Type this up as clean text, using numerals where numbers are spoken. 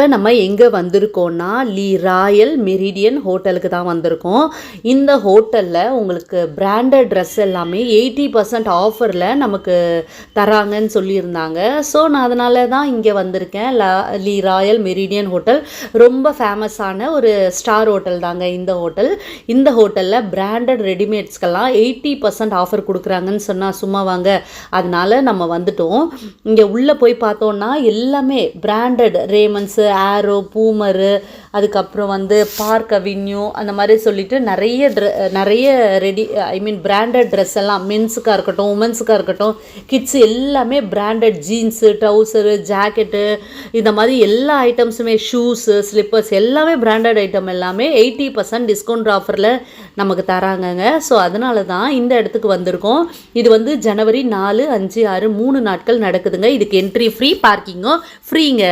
இப்போ நம்ம எங்கே வந்திருக்கோம்னா ராயல் மெரிடியன் ஹோட்டலுக்கு தான் வந்திருக்கோம். இந்த ஹோட்டலில் உங்களுக்கு பிராண்டட் ட்ரெஸ் எல்லாமே 80% ஆஃபரில் நமக்கு தராங்கன்னு சொல்லியிருந்தாங்க. ஸோ நான் அதனால தான் இங்கே வந்திருக்கேன். ராயல் மெரிடியன் ஹோட்டல் ரொம்ப ஃபேமஸான ஒரு ஸ்டார் ஹோட்டல் தாங்க இந்த ஹோட்டல். இந்த ஹோட்டலில் பிராண்டட் ரெடிமேட்ஸ்க்கெல்லாம் 80% ஆஃபர் கொடுக்குறாங்கன்னு சொன்னால் சும்மா வாங்க. அதனால நம்ம வந்துட்டோம். இங்கே உள்ளே போய் பார்த்தோன்னா எல்லாமே பிராண்டட் ரேமன்ஸு, ஆரோ, பூமரு, அதுக்கப்புறம் பார்க் அவென்யூ அந்த மாதிரி சொல்லிட்டு நிறைய பிராண்டட் ட்ரெஸ் எல்லாம் மென்ஸுக்காக இருக்கட்டும், உமன்ஸுக்காக இருக்கட்டும், கிட்ஸ் எல்லாமே பிராண்டட் ஜீன்ஸு, ட்ரௌசரு, ஜாக்கெட்டு இந்த மாதிரி எல்லா ஐட்டம்ஸுமே, ஷூஸு, ஸ்லிப்பர்ஸ் எல்லாமே பிராண்டட் ஐட்டம் எல்லாமே 80% டிஸ்கவுண்ட் ஆஃபரில் நமக்கு தராங்கங்க. ஸோ அதனால தான் இந்த இடத்துக்கு வந்திருக்கோம். இது ஜனவரி 4, 5, 6 3 நாட்கள் நடக்குதுங்க. இதுக்கு என்ட்ரி ஃப்ரீ, பார்க்கிங்கும் ஃப்ரீங்க.